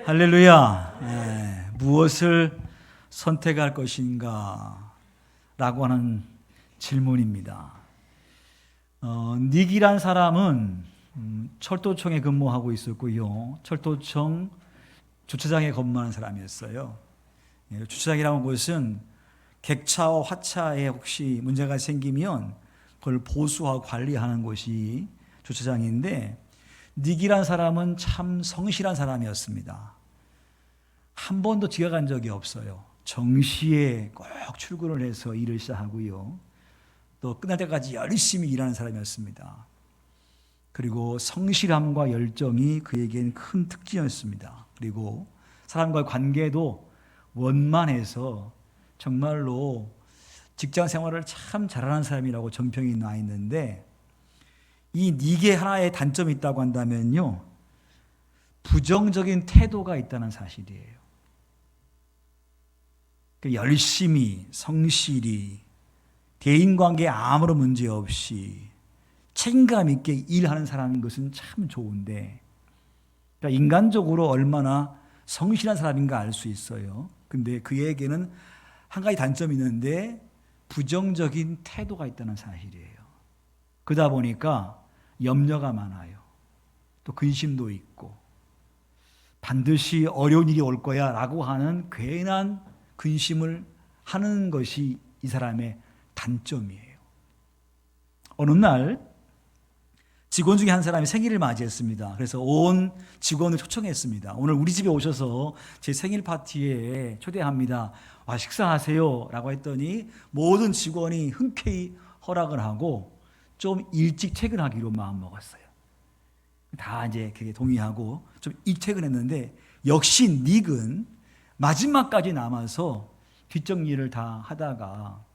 할렐루야. 무엇을 선택할 것인가 라고 하는 질문입니다. 닉이란 사람은 철도청에 근무하고 있었고요. 철도청 주차장에 근무하는 사람이었어요. 주차장이라는 곳은 객차와 화차에 혹시 문제가 생기면 그걸 보수하고 관리하는 곳이 주차장인데, 닉이란 사람은 참 성실한 사람이었습니다. 한 번도 지각한 적이 없어요. 정시에 꼭 출근을 해서 일을 시작하고요. 또 끝날 때까지 열심히 일하는 사람이었습니다. 그리고 성실함과 열정이 그에겐 큰 특징이었습니다. 그리고 사람과의 관계도 원만해서 정말로 직장 생활을 참 잘하는 사람이라고 정평이 나 있는데, 이 닉의 하나의 단점이 있다고 한다면요, 부정적인 태도가 있다는 사실이에요. 열심히 성실히 대인관계에 아무런 문제 없이 책임감 있게 일하는 사람인 것은 참 좋은데, 그러니까 인간적으로 얼마나 성실한 사람인가 알 수 있어요. 근데 그에게는 한 가지 단점이 있는데 부정적인 태도가 있다는 사실이에요. 그러다 보니까 염려가 많아요. 또 근심도 있고 반드시 어려운 일이 올 거야 라고 하는 괜한 근심을 하는 것이 이 사람의 단점이에요. 어느 날 직원 중에 한 사람이 생일을 맞이했습니다. 그래서 온 직원을 초청했습니다. 오늘 우리 집에 오셔서 제 생일 파티에 초대합니다. 와, 식사하세요 라고 했더니 모든 직원이 흔쾌히 허락을 하고 좀 일찍 퇴근하기로 마음먹었어요. 다 이제 그게 동의하고 좀 일찍 퇴근했는데, 역시 닉은 마지막까지 남아서 뒷정리를 다 하다가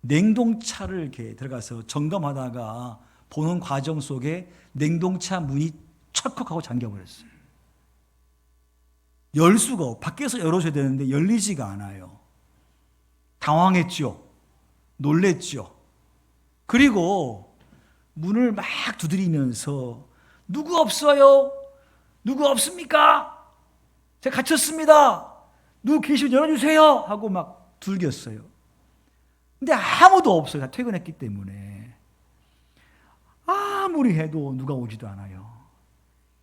냉동차를 이렇게 들어가서 점검하다가 보는 과정 속에 냉동차 문이 철컥하고 잠겨버렸어요. 열 수가 밖에서 열어줘야 되는데 열리지가 않아요. 당황했죠. 놀랬죠. 그리고 문을 막 두드리면서 누구 없어요? 누구 없습니까? 제가 갇혔습니다. 누구 계시면 열어주세요 하고 막 둘겼어요. 근데 아무도 없어요. 다 퇴근했기 때문에. 아무리 해도 누가 오지도 않아요.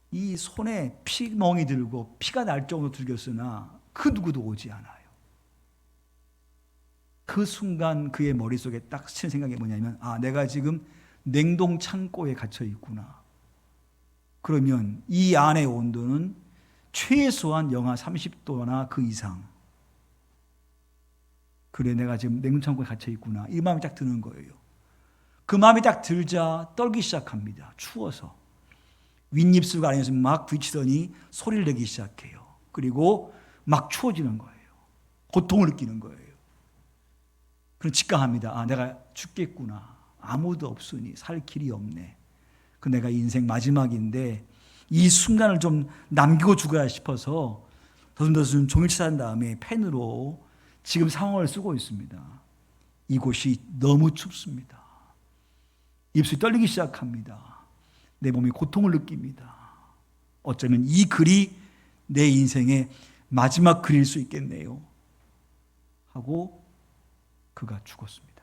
이 손에 피멍이 들고 피가 날 정도로 둘겼으나 그 누구도 오지 않아요. 그 순간 그의 머릿속에 딱 스친 생각이 뭐냐면, 아, 내가 지금 냉동 창고에 갇혀 있구나. 그러면 이 안의 온도는 최소한 영하 30도나 그 이상. 그래, 내가 지금 냉동창고에 갇혀 있구나. 이 마음이 딱 드는 거예요. 그 마음이 딱 들자 떨기 시작합니다. 추워서. 윗입술과 안에서 막 부딪히더니 소리를 내기 시작해요. 그리고 막 추워지는 거예요. 고통을 느끼는 거예요. 그럼 직감합니다. 아, 내가 죽겠구나. 아무도 없으니 살 길이 없네. 그 내가 인생 마지막인데 이 순간을 좀 남기고 죽어야 싶어서 더듬더듬 종이를 찾은 다음에 펜으로 지금 상황을 쓰고 있습니다. 이곳이 너무 춥습니다. 입술이 떨리기 시작합니다. 내 몸이 고통을 느낍니다. 어쩌면 이 글이 내 인생의 마지막 글일 수 있겠네요 하고 그가 죽었습니다.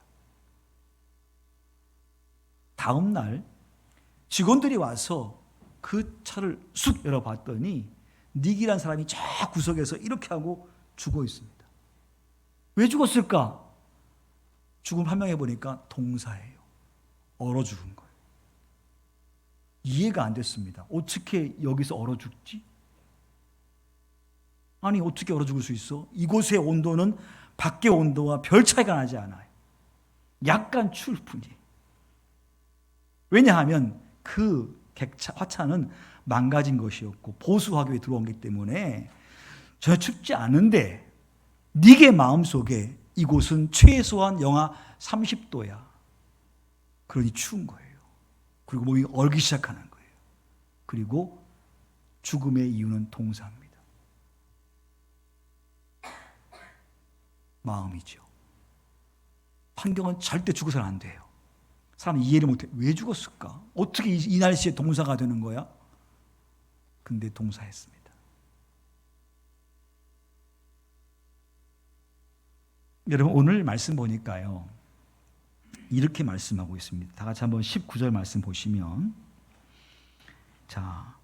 다음 날 직원들이 와서 그 차를 쑥 열어봤더니 닉이라는 사람이 저 구석에서 이렇게 하고 죽어 있습니다. 왜 죽었을까? 죽음 판명해 보니까 동사예요. 얼어 죽은 거예요. 이해가 안 됐습니다. 어떻게 여기서 얼어 죽지? 아니, 어떻게 얼어 죽을 수 있어? 이곳의 온도는 밖의 온도와 별 차이가 나지 않아요. 약간 추울 뿐이에요. 왜냐하면 그 화차는 망가진 것이었고 보수화교에 들어온기 때문에 전혀 춥지 않은데, 닉의 마음속에 이곳은 최소한 영하 30도야. 그러니 추운 거예요. 그리고 몸이 얼기 시작하는 거예요. 그리고 죽음의 이유는 동사입니다. 마음이죠. 환경은 절대 죽어서는 안 돼요. 사람은 이해를 못해. 왜 죽었을까? 어떻게 이 날씨에 동사가 되는 거야? 근데 동사했습니다. 여러분 오늘 말씀 보니까요, 이렇게 말씀하고 있습니다. 다 같이 한번 19절 말씀 보시면, 자,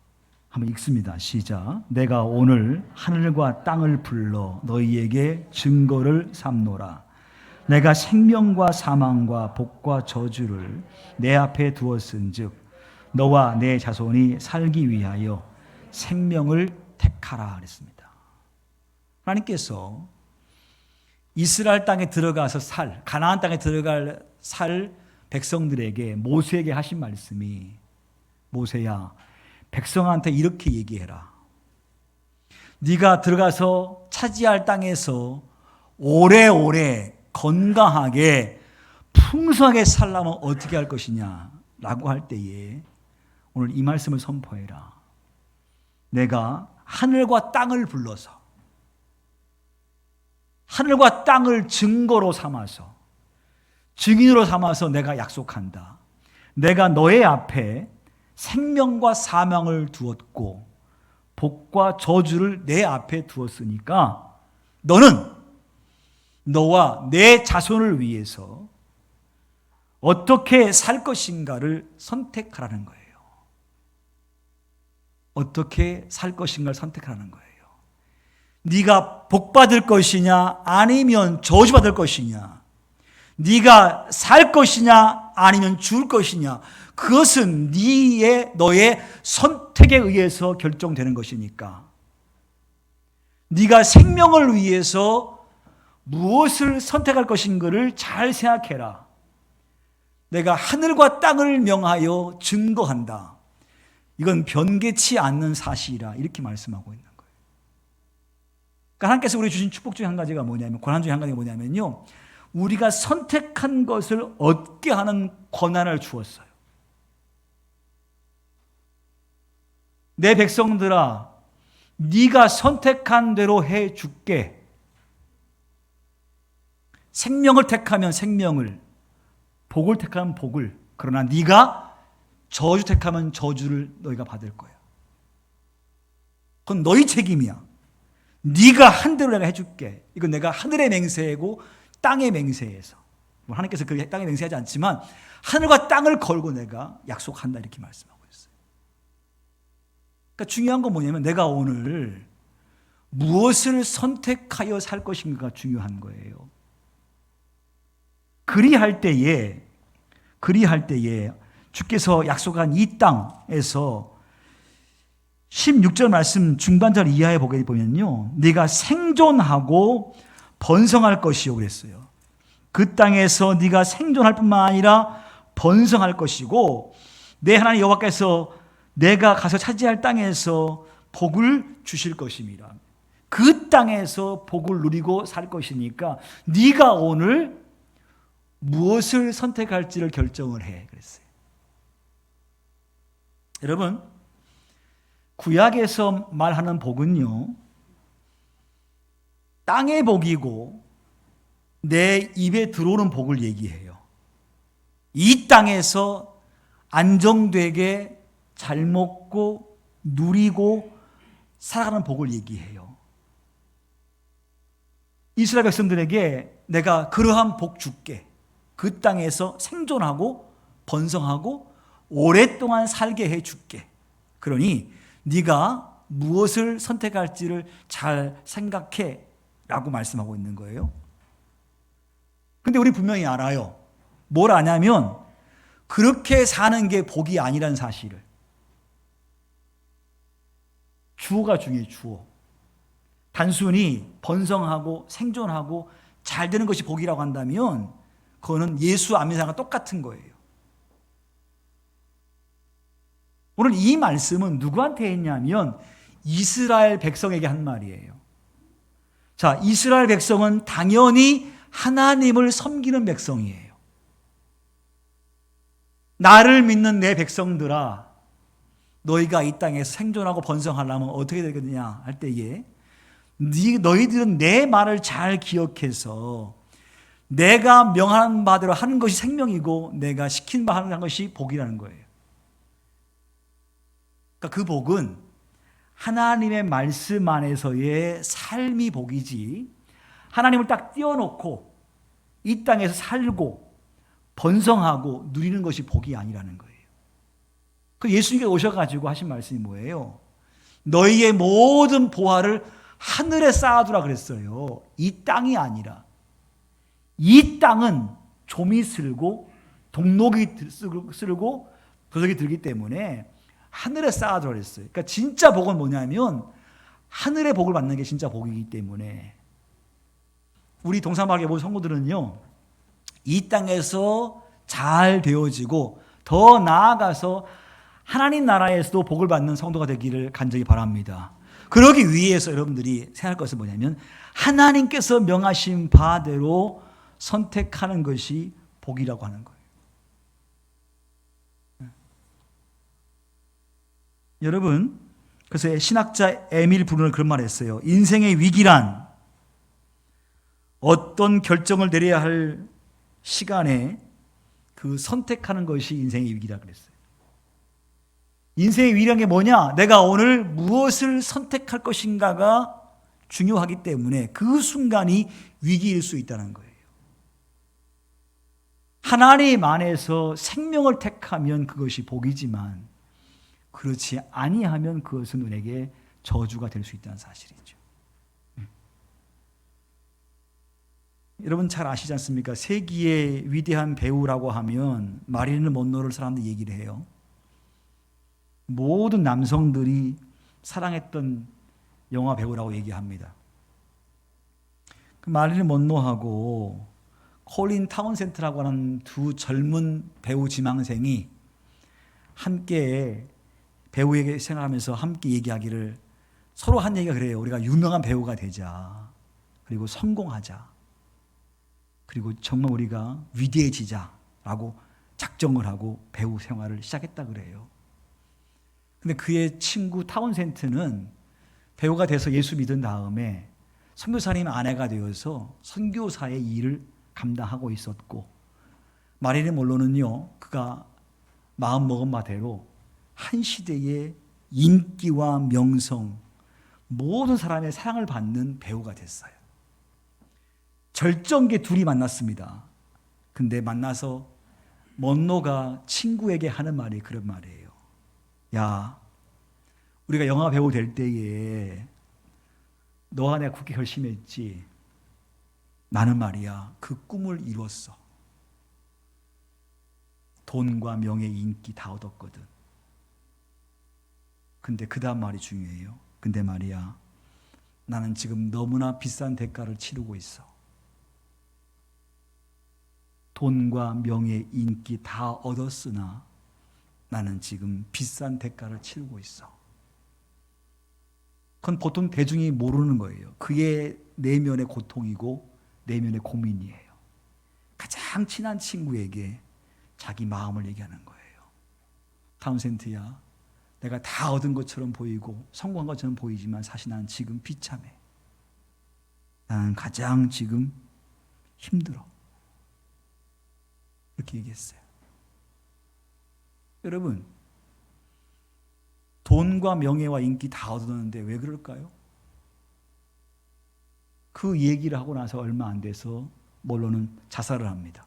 한번 읽습니다. 시작. 내가 오늘 하늘과 땅을 불러 너희에게 증거를 삼노라. 내가 생명과 사망과 복과 저주를 내 앞에 두었은즉 너와 내 자손이 살기 위하여 생명을 택하라 그랬습니다. 하나님께서 이스라엘 땅에 들어가서 가나안 땅에 들어갈 백성들에게, 모세에게 하신 말씀이, 모세야, 백성한테 이렇게 얘기해라. 네가 들어가서 차지할 땅에서 오래오래 건강하게 풍성하게 살려면 어떻게 할 것이냐 라고 할 때에 오늘 이 말씀을 선포해라. 내가 하늘과 땅을 불러서, 하늘과 땅을 증거로 삼아서, 증인으로 삼아서 내가 약속한다. 내가 너의 앞에 생명과 사망을 두었고 복과 저주를 내 앞에 두었으니까 너는 너와 내 자손을 위해서 어떻게 살 것인가를 선택하라는 거예요. 어떻게 살 것인가를 선택하라는 거예요. 네가 복받을 것이냐 아니면 저주받을 것이냐, 네가 살 것이냐 아니면 죽을 것이냐, 그것은 너의 선택에 의해서 결정되는 것이니까 네가 생명을 위해서 무엇을 선택할 것인가를 잘 생각해라. 내가 하늘과 땅을 명하여 증거한다. 이건 변개치 않는 사실이라 이렇게 말씀하고 있는 거예요. 그러니까 하나님께서 우리 주신 축복 중에 한 가지가 뭐냐면, 권한 중에 한 가지가 뭐냐면요, 우리가 선택한 것을 얻게 하는 권한을 주었어요. 내 백성들아, 네가 선택한 대로 해줄게. 생명을 택하면 생명을, 복을 택하면 복을, 그러나 네가 저주 택하면 저주를 너희가 받을 거야. 그건 너희 책임이야. 네가 한 대로 내가 해줄게. 이건 내가 하늘의 맹세이고 땅의 맹세에서, 하나님께서 그 땅에 맹세하지 않지만 하늘과 땅을 걸고 내가 약속한다 이렇게 말씀하고 있어요. 그러니까 중요한 건 뭐냐면 내가 오늘 무엇을 선택하여 살 것인가가 중요한 거예요. 그리할 때에 주께서 약속한 이 땅에서 16절 말씀 중반절 이하에 보게 보면요, 네가 생존하고 번성할 것이요 그랬어요. 그 땅에서 네가 생존할 뿐만 아니라 번성할 것이고 내 하나님 여호와께서 내가 가서 차지할 땅에서 복을 주실 것입니다. 그 땅에서 복을 누리고 살 것이니까 네가 오늘 무엇을 선택할지를 결정을 해 그랬어요. 여러분, 구약에서 말하는 복은요, 땅의 복이고 내 입에 들어오는 복을 얘기해요. 이 땅에서 안정되게 잘 먹고 누리고 살아가는 복을 얘기해요. 이스라엘 백성들에게 내가 그러한 복 줄게. 그 땅에서 생존하고 번성하고 오랫동안 살게 해줄게. 그러니 네가 무엇을 선택할지를 잘 생각해 라고 말씀하고 있는 거예요. 근데 우리 분명히 알아요. 뭘 아냐면 그렇게 사는 게 복이 아니라는 사실을. 주어가 중요해요. 주어. 단순히 번성하고 생존하고 잘 되는 것이 복이라고 한다면 그거는 예수 안 믿는 사람과 똑같은 거예요. 오늘 이 말씀은 누구한테 했냐면 이스라엘 백성에게 한 말이에요. 자, 이스라엘 백성은 당연히 하나님을 섬기는 백성이에요. 나를 믿는 내 백성들아, 너희가 이 땅에서 생존하고 번성하려면 어떻게 되겠느냐 할 때에 너희들은 내 말을 잘 기억해서 내가 명한 바대로 하는 것이 생명이고 내가 시킨 바 하는 것이 복이라는 거예요. 그러니까 그 복은 하나님의 말씀 안에서의 삶이 복이지, 하나님을 딱 띄워놓고 이 땅에서 살고 번성하고 누리는 것이 복이 아니라는 거예요. 그 예수님께서 오셔가지고 하신 말씀이 뭐예요? 너희의 모든 보화를 하늘에 쌓아두라 그랬어요. 이 땅이 아니라. 이 땅은 좀이 쓸고 동록이 쓸고 도적이 들기 때문에 하늘에 쌓아두라 그랬어요. 그러니까 진짜 복은 뭐냐면 하늘의 복을 받는 게 진짜 복이기 때문에 우리 동사마을의 모든 성도들은요, 이 땅에서 잘 되어지고 더 나아가서 하나님 나라에서도 복을 받는 성도가 되기를 간절히 바랍니다. 그러기 위해서 여러분들이 생각할 것은 뭐냐면 하나님께서 명하신 바대로 선택하는 것이 복이라고 하는 거예요. 여러분, 그래서 신학자 에밀 브루너는 그런 말을 했어요. 인생의 위기란 어떤 결정을 내려야 할 시간에 그 선택하는 것이 인생의 위기라고 그랬어요. 인생의 위기란 게 뭐냐? 내가 오늘 무엇을 선택할 것인가가 중요하기 때문에 그 순간이 위기일 수 있다는 거예요. 하나님 안에서 생명을 택하면 그것이 복이지만 그렇지 아니하면 그것은 우리에게 저주가 될 수 있다는 사실이죠. 여러분 잘 아시지 않습니까? 세기의 위대한 배우라고 하면 마릴린 먼로를 사람들이 얘기를 해요. 모든 남성들이 사랑했던 영화 배우라고 얘기합니다. 그 마릴린 먼로하고 콜린 타운센트라고 하는 두 젊은 배우 지망생이 함께 배우에게 생각하면서 함께 얘기하기를 서로 한 얘기가 그래요. 우리가 유명한 배우가 되자. 그리고 성공하자. 그리고 정말 우리가 위대해지자라고 작정을 하고 배우 생활을 시작했다 그래요. 근데 그의 친구 타운센트는 배우가 돼서 예수 믿은 다음에 선교사님 아내가 되어서 선교사의 일을 감당하고 있었고, 마릴린 먼로는요, 그가 마음먹은 바대로 한 시대의 인기와 명성, 모든 사람의 사랑을 받는 배우가 됐어요. 절정기에 둘이 만났습니다. 근데 만나서 먼로가 친구에게 하는 말이 그런 말이에요. 야, 우리가 영화 배우 될 때에 너와 내가 굳게 결심했지. 나는 말이야 그 꿈을 이뤘어. 돈과 명예, 인기 다 얻었거든. 근데 그 다음 말이 중요해요. 근데 말이야 나는 지금 너무나 비싼 대가를 치르고 있어. 돈과 명예, 인기 다 얻었으나 나는 지금 비싼 대가를 치르고 있어. 그건 보통 대중이 모르는 거예요. 그의 내면의 고통이고 내면의 고민이에요. 가장 친한 친구에게 자기 마음을 얘기하는 거예요. 타운센트야, 내가 다 얻은 것처럼 보이고 성공한 것처럼 보이지만 사실 나는 지금 비참해. 나는 가장 지금 힘들어. 이렇게 얘기했어요. 여러분, 돈과 명예와 인기 다 얻었는데 왜 그럴까요? 그 얘기를 하고 나서 얼마 안 돼서 먼로는 자살을 합니다.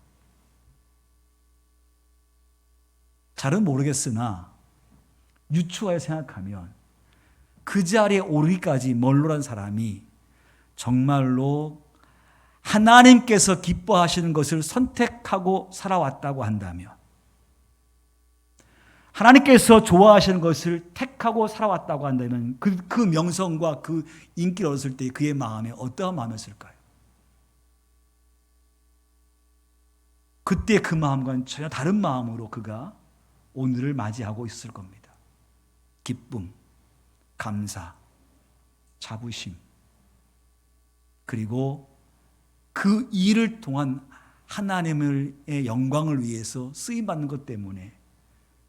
잘은 모르겠으나 유추하여 생각하면 그 자리에 오르기까지 먼로란 사람이 정말로 하나님께서 기뻐하시는 것을 선택하고 살아왔다고 한다면, 하나님께서 좋아하시는 것을 택하고 살아왔다고 한다면 그 명성과 그 인기를 얻었을 때 그의 마음에 어떠한 마음이었을까요? 그때 그 마음과는 전혀 다른 마음으로 그가 오늘을 맞이하고 있을 겁니다. 기쁨, 감사, 자부심, 그리고 그 일을 통한 하나님의 영광을 위해서 쓰임받는 것 때문에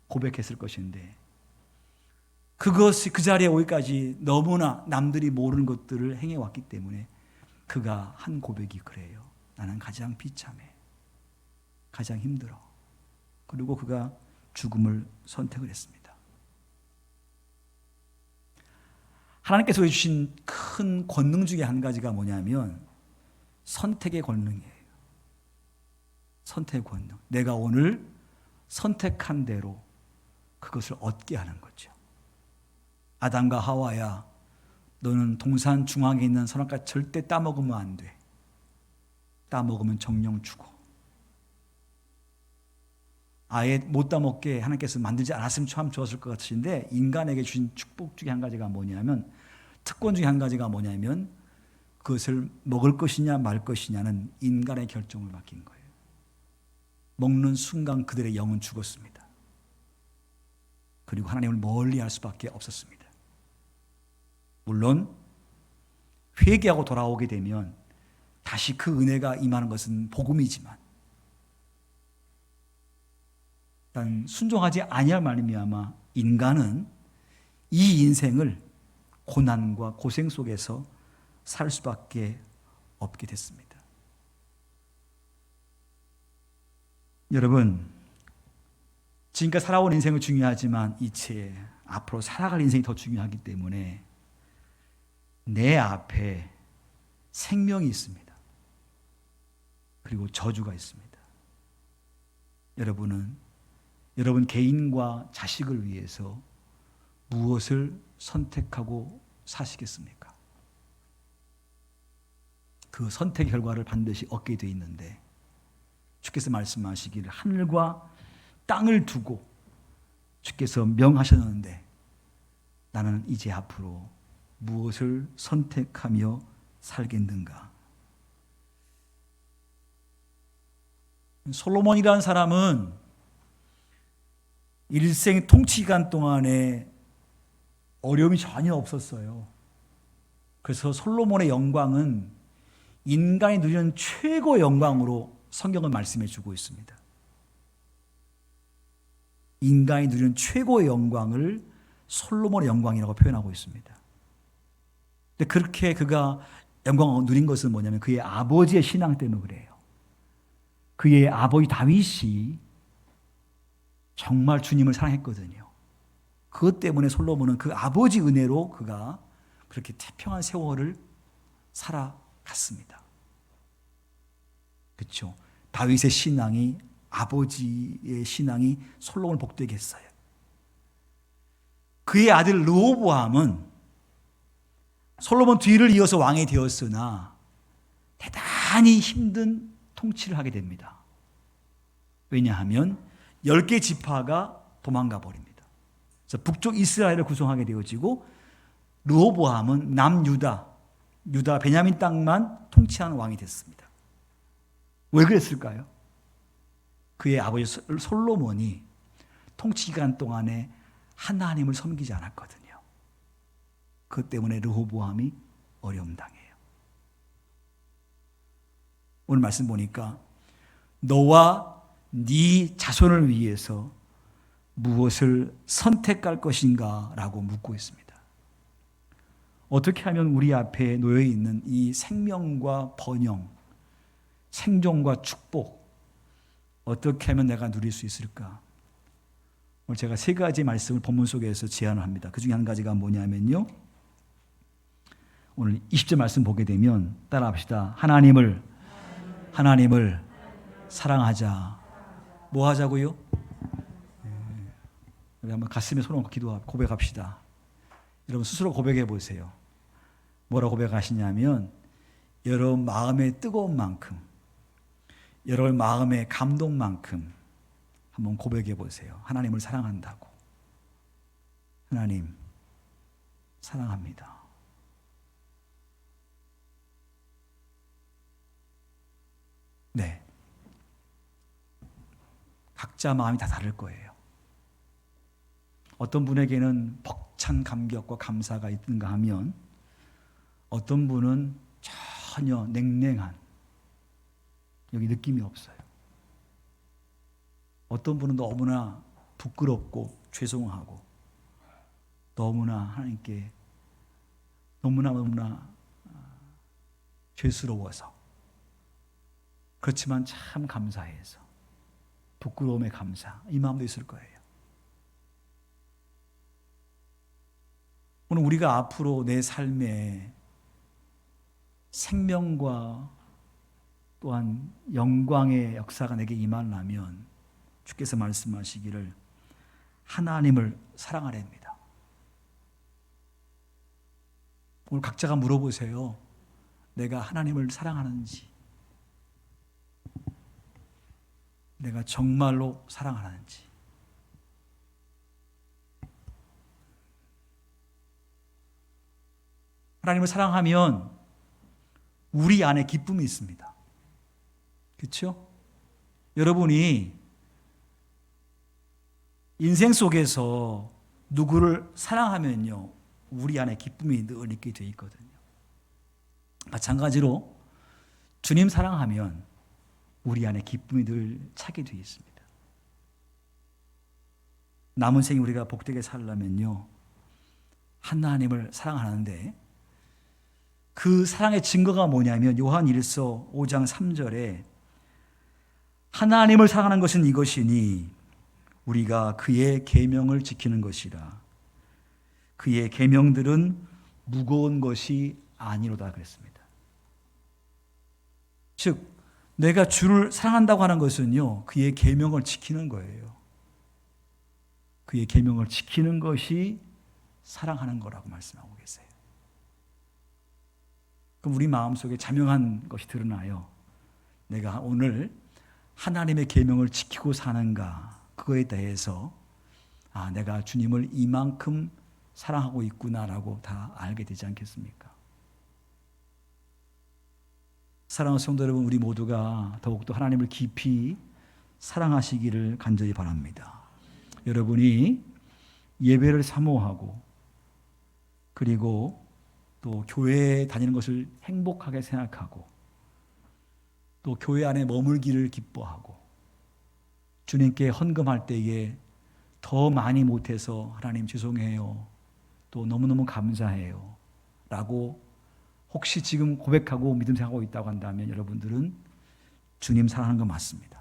고백했을 것인데, 그것이 그 자리에 오기까지 너무나 남들이 모르는 것들을 행해왔기 때문에 그가 한 고백이 그래요. 나는 가장 비참해. 가장 힘들어. 그리고 그가 죽음을 선택을 했습니다. 하나님께서 주신 큰 권능 중에 한 가지가 뭐냐면 선택의 권능이에요. 선택 권능. 내가 오늘 선택한 대로 그것을 얻게 하는 거죠. 아담과 하와야, 너는 동산 중앙에 있는 선악과 절대 따먹으면 안 돼. 따먹으면 정령 죽어. 아예 못 따먹게 하나님께서 만들지 않았으면 참 좋았을 것 같으신데, 인간에게 주신 축복 중에 한 가지가 뭐냐면, 특권 중에 한 가지가 뭐냐면, 그것을 먹을 것이냐 말 것이냐는 인간의 결정을 맡긴 거예요. 먹는 순간 그들의 영은 죽었습니다. 그리고 하나님을 멀리할 수밖에 없었습니다. 물론 회개하고 돌아오게 되면 다시 그 은혜가 임하는 것은 복음이지만, 일단 순종하지 아니할 말미암아 인간은 이 인생을 고난과 고생 속에서 살 수밖에 없게 됐습니다. 여러분, 지금까지 살아온 인생은 중요하지만 이제 앞으로 살아갈 인생이 더 중요하기 때문에 내 앞에 생명이 있습니다. 그리고 저주가 있습니다. 여러분은 여러분 개인과 자식을 위해서 무엇을 선택하고 사시겠습니까? 그 선택 결과를 반드시 얻게 되어 있는데, 주께서 말씀하시기를 하늘과 땅을 두고 주께서 명하셨는데 나는 이제 앞으로 무엇을 선택하며 살겠는가? 솔로몬이라는 사람은 일생 통치 기간 동안에 어려움이 전혀 없었어요. 그래서 솔로몬의 영광은 인간이 누리는 최고 영광으로 성경은 말씀해 주고 있습니다. 인간이 누리는 최고의 영광을 솔로몬의 영광이라고 표현하고 있습니다. 근데 그렇게 그가 영광을 누린 것은 뭐냐면 그의 아버지의 신앙 때문에 그래요. 그의 아버지 다윗이 정말 주님을 사랑했거든요. 그것 때문에 솔로몬은 그 아버지 은혜로 그가 그렇게 태평한 세월을 살아갔습니다. 그렇죠? 다윗의 신앙이, 아버지의 신앙이 솔로몬을 복되게 했어요. 그의 아들 르호보암은 솔로몬 뒤를 이어서 왕이 되었으나 대단히 힘든 통치를 하게 됩니다. 왜냐하면 10개 지파가 도망가 버립니다. 그래서 북쪽 이스라엘을 구성하게 되어지고 르호보암은 남유다, 유다 베냐민 땅만 통치하는 왕이 됐습니다. 왜 그랬을까요? 그의 아버지 솔로몬이 통치 기간 동안에 하나님을 섬기지 않았거든요. 그것 때문에 르호보암이 어려움 당해요. 오늘 말씀 보니까 너와 네 자손을 위해서 무엇을 선택할 것인가 라고 묻고 있습니다. 어떻게 하면 우리 앞에 놓여 있는 이 생명과 번영, 생존과 축복, 어떻게 하면 내가 누릴 수 있을까? 오늘 제가 3가지 말씀을 본문 속에서 제안을 합니다. 그 중에 한 가지가 뭐냐면요, 오늘 20절 말씀 보게 되면 따라합시다. 하나님을 사랑하자. 뭐 하자고요? 우리 한번 가슴에 손 얹고 기도하고 고백합시다. 여러분 스스로 고백해 보세요. 뭐라고 고백하시냐면, 여러분 마음의 뜨거운 만큼, 여러분 마음의 감동만큼 한번 고백해 보세요. 하나님을 사랑한다고. 하나님 사랑합니다. 네. 각자 마음이 다 다를 거예요. 어떤 분에게는 벅찬 감격과 감사가 있는가 하면, 어떤 분은 전혀 냉랭한, 여기 느낌이 없어요. 어떤 분은 너무나 부끄럽고 죄송하고 너무나 하나님께 너무나 죄스러워서, 그렇지만 참 감사해서 부끄러움의 감사, 이 마음도 있을 거예요. 오늘 우리가 앞으로 내 삶에 생명과 또한 영광의 역사가 내게 임하려면 주께서 말씀하시기를 하나님을 사랑하랍니다. 오늘 각자가 물어보세요. 내가 하나님을 사랑하는지, 내가 정말로 사랑하는지. 하나님을 사랑하면 우리 안에 기쁨이 있습니다. 그렇죠? 여러분이 인생 속에서 누구를 사랑하면요, 우리 안에 기쁨이 늘 있게 되어 있거든요. 마찬가지로 주님 사랑하면 우리 안에 기쁨이 늘 차게 되어 있습니다. 남은 생에 우리가 복되게 살려면요, 하나님을 사랑하는데 그 사랑의 증거가 뭐냐면 요한일서 5장 3절에 하나님을 사랑하는 것은 이것이니 우리가 그의 계명을 지키는 것이라. 그의 계명들은 무거운 것이 아니로다 그랬습니다. 즉 내가 주를 사랑한다고 하는 것은요, 그의 계명을 지키는 거예요. 그의 계명을 지키는 것이 사랑하는 거라고 말씀하고 계세요. 그럼 우리 마음속에 자명한 것이 드러나요. 내가 오늘 하나님의 계명을 지키고 사는가, 그거에 대해서 내가 주님을 이만큼 사랑하고 있구나라고 다 알게 되지 않겠습니까? 사랑하는 성도 여러분, 우리 모두가 더욱더 하나님을 깊이 사랑하시기를 간절히 바랍니다. 여러분이 예배를 사모하고 그리고 또 교회에 다니는 것을 행복하게 생각하고 또 교회 안에 머물기를 기뻐하고 주님께 헌금할 때에 더 많이 못해서 하나님 죄송해요, 또 너무너무 감사해요 라고 혹시 지금 고백하고 믿음 생각하고 있다고 한다면 여러분들은 주님 사랑하는 거 맞습니다.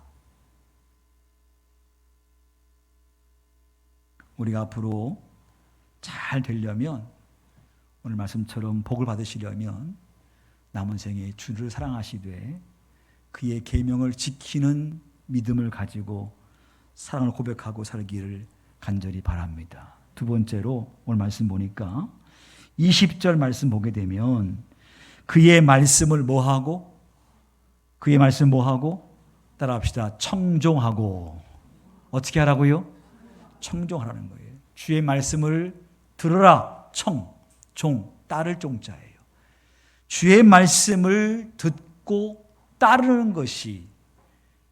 우리가 앞으로 잘 되려면, 오늘 말씀처럼 복을 받으시려면 남은 생에 주를 사랑하시되 그의 계명을 지키는 믿음을 가지고 사랑을 고백하고 살기를 간절히 바랍니다. 두 번째로 오늘 말씀 보니까 20절 말씀 보게 되면 그의 말씀을 뭐하고? 그의 말씀 뭐하고? 따라합시다. 청종하고. 어떻게 하라고요? 청종하라는 거예요. 주의 말씀을 들으라. 종, 따를 종자예요. 주의 말씀을 듣고 따르는 것이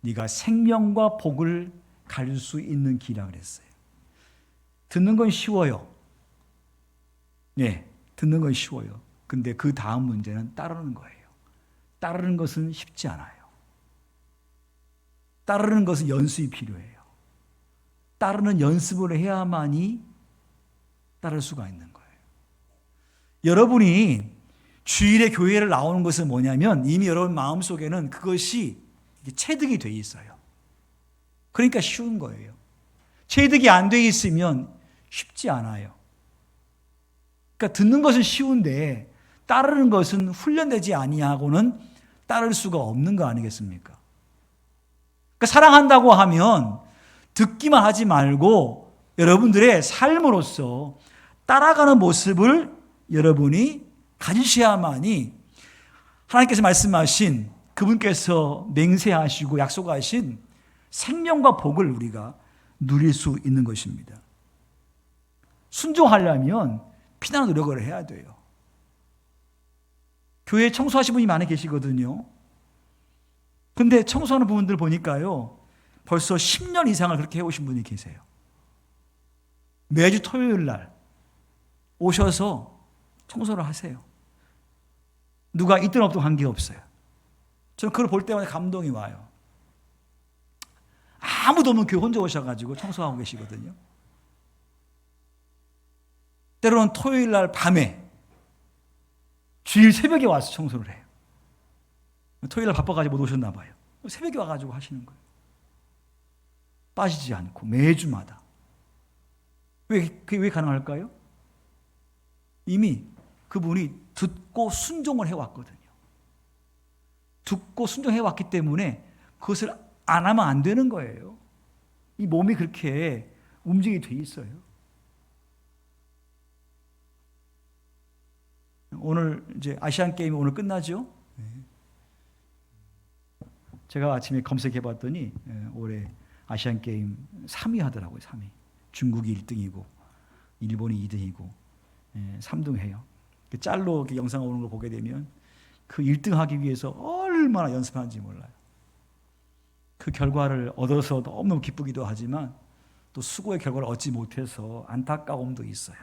네가 생명과 복을 갈 수 있는 길이라 그랬어요. 듣는 건 쉬워요. 네, 듣는 건 쉬워요. 근데 그 다음 문제는 따르는 거예요. 따르는 것은 쉽지 않아요. 따르는 것은 연습이 필요해요. 따르는 연습을 해야만이 따를 수가 있는 거예요. 여러분이 주일에 교회를 나오는 것은 뭐냐면 이미 여러분 마음속에는 그것이 체득이 돼 있어요. 그러니까 쉬운 거예요. 체득이 안 돼 있으면 쉽지 않아요. 그러니까 듣는 것은 쉬운데 따르는 것은 훈련되지 아니하고는 따를 수가 없는 거 아니겠습니까? 그러니까 사랑한다고 하면 듣기만 하지 말고 여러분들의 삶으로서 따라가는 모습을 여러분이 가지셔야만이 하나님께서 말씀하신, 그분께서 맹세하시고 약속하신 생명과 복을 우리가 누릴 수 있는 것입니다. 순종하려면 피나는 노력을 해야 돼요. 교회에 청소하시는 분이 많이 계시거든요. 근데 청소하는 분들 보니까요, 벌써 10년 이상을 그렇게 해오신 분이 계세요. 매주 토요일 날 오셔서 청소를 하세요. 누가 있든 없든 관계없어요. 저는 그걸 볼 때마다 감동이 와요. 아무도 없는 교회 혼자 오셔가지고 청소하고 계시거든요. 때로는 토요일 날 밤에, 주일 새벽에 와서 청소를 해요. 토요일 날 바빠가지고 못 오셨나 봐요. 새벽에 와가지고 하시는 거예요. 빠지지 않고 매주마다. 그게 왜 가능할까요? 이미 그분이 듣고 순종을 해왔거든요. 듣고 순종해 왔기 때문에 그것을 안 하면 안 되는 거예요. 이 몸이 그렇게 움직이게 돼 있어요. 오늘 이제 아시안 게임이 오늘 끝나죠? 제가 아침에 검색해 봤더니 올해 아시안 게임 3위 하더라고요. 3위. 중국이 1등이고 일본이 2등이고 3등 해요. 짤로 영상 오는 걸 보게 되면 그 1등 하기 위해서 얼마나 연습하는지 몰라요. 그 결과를 얻어서 너무너무 기쁘기도 하지만 또 수고의 결과를 얻지 못해서 안타까움도 있어요.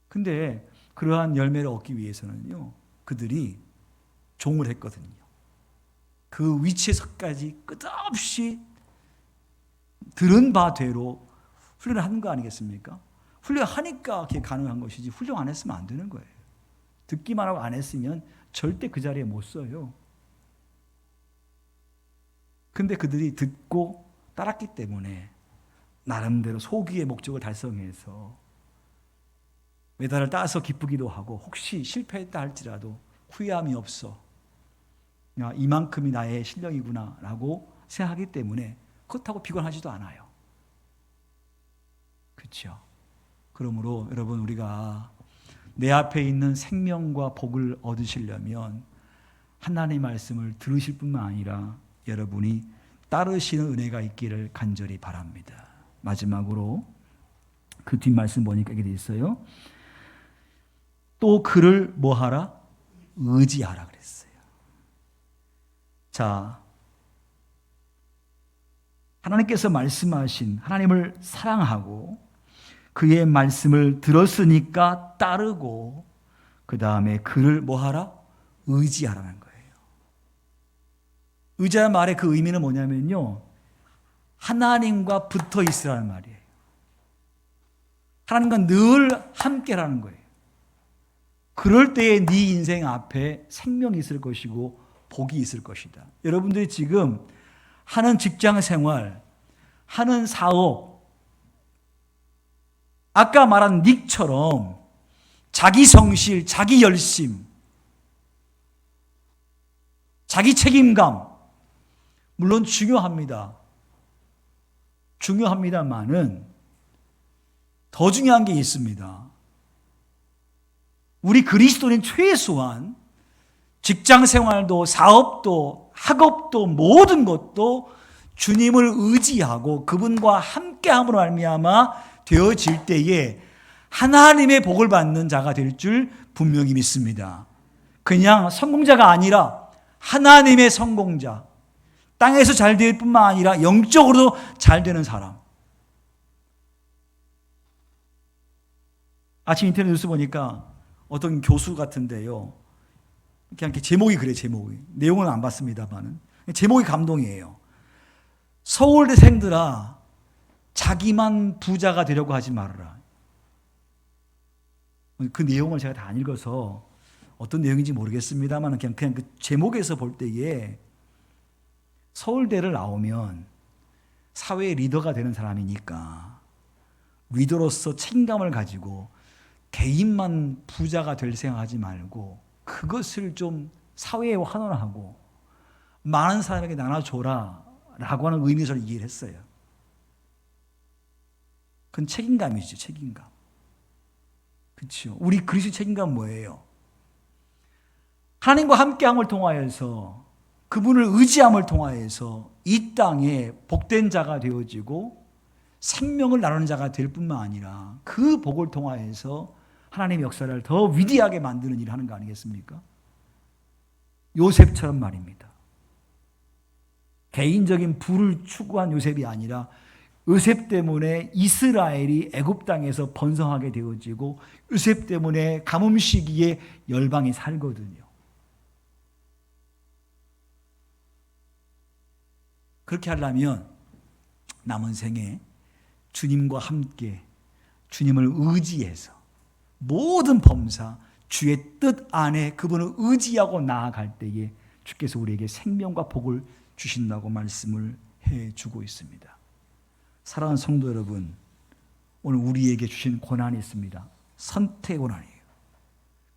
근데 그러한 열매를 얻기 위해서는요, 그들이 종을 했거든요. 그 위치에서까지 끝없이 들은 바대로 훈련을 하는 거 아니겠습니까? 훈련하니까 그게 가능한 것이지 훈련 안 했으면 안 되는 거예요. 듣기만 하고 안 했으면 절대 그 자리에 못 서요. 근데 그들이 듣고 따랐기 때문에 나름대로 소기의 목적을 달성해서 메달을 따서 기쁘기도 하고 혹시 실패했다 할지라도 후회함이 없어. 야, 이만큼이 나의 실력이구나 라고 생각하기 때문에 그렇다고 비관하지도 않아요. 그렇죠? 그러므로 여러분, 우리가 내 앞에 있는 생명과 복을 얻으시려면 하나님의 말씀을 들으실 뿐만 아니라 여러분이 따르시는 은혜가 있기를 간절히 바랍니다. 마지막으로 그 뒷말씀 보니까 이렇게 돼 있어요. 또 그를 뭐하라? 의지하라 그랬어요. 자, 하나님께서 말씀하신, 하나님을 사랑하고 그의 말씀을 들었으니까 따르고 그 다음에 그를 뭐하라? 의지하라는 거예요. 의지하는 말의 그 의미는 뭐냐면요, 하나님과 붙어 있으라는 말이에요. 하나님과 늘 함께라는 거예요. 그럴 때에 네 인생 앞에 생명이 있을 것이고 복이 있을 것이다. 여러분들이 지금 하는 직장 생활, 하는 사업, 아까 말한 닉처럼 자기 성실, 자기 열심, 자기 책임감, 물론 중요합니다. 중요합니다만은 더 중요한 게 있습니다. 우리 그리스도인 최소한 직장 생활도 사업도 학업도 모든 것도 주님을 의지하고 그분과 함께함으로 말미암아 되어질 때에 하나님의 복을 받는 자가 될 줄 분명히 믿습니다. 그냥 성공자가 아니라 하나님의 성공자, 땅에서 잘 될 뿐만 아니라 영적으로도 잘 되는 사람. 아침 인터넷 뉴스 보니까 어떤 교수 같은데요, 그냥 이렇게 제목이 그래, 제목이. 내용은 안 봤습니다만은 제목이 감동이에요. 서울대생들아, 자기만 부자가 되려고 하지 말아라. 그 내용을 제가 다 안 읽어서 어떤 내용인지 모르겠습니다만 그냥 그 제목에서 볼 때에 서울대를 나오면 사회의 리더가 되는 사람이니까 리더로서 책임감을 가지고 개인만 부자가 될 생각하지 말고 그것을 좀 사회에 환원하고 많은 사람에게 나눠줘라 라고 하는 의미에서 이해를 했어요. 그건 책임감이죠, 책임감. 그렇죠. 우리 그리스도의 책임감은 뭐예요? 하나님과 함께함을 통하여서 그분을 의지함을 통하여서 이 땅에 복된 자가 되어지고 생명을 나누는 자가 될 뿐만 아니라 그 복을 통하여서 하나님의 역사를 더 위대하게 만드는 일을 하는 거 아니겠습니까? 요셉처럼 말입니다. 개인적인 부를 추구한 요셉이 아니라 요셉 때문에 이스라엘이 애굽 땅에서 번성하게 되어지고 요셉 때문에 가뭄 시기에 열방이 살거든요. 그렇게 하려면 남은 생에 주님과 함께 주님을 의지해서 모든 범사 주의 뜻 안에 그분을 의지하고 나아갈 때에 주께서 우리에게 생명과 복을 주신다고 말씀을 해주고 있습니다. 사랑하는 성도 여러분, 오늘 우리에게 주신 고난이 있습니다. 선택의 고난이에요.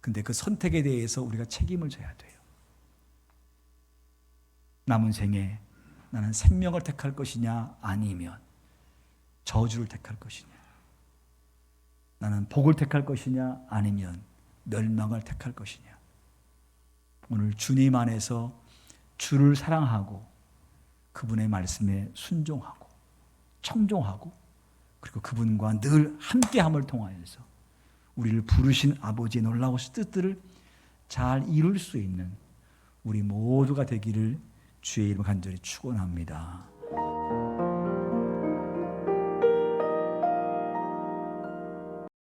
근데 그 선택에 대해서 우리가 책임을 져야 돼요. 남은 생에 나는 생명을 택할 것이냐 아니면 저주를 택할 것이냐, 나는 복을 택할 것이냐 아니면 멸망을 택할 것이냐. 오늘 주님 안에서 주를 사랑하고 그분의 말씀에 순종하고 청종하고 그리고 그분과 늘 함께함을 통하여서 우리를 부르신 아버지의 놀라우신 뜻들을 잘 이룰 수 있는 우리 모두가 되기를 주의 이름으로 간절히 축원합니다.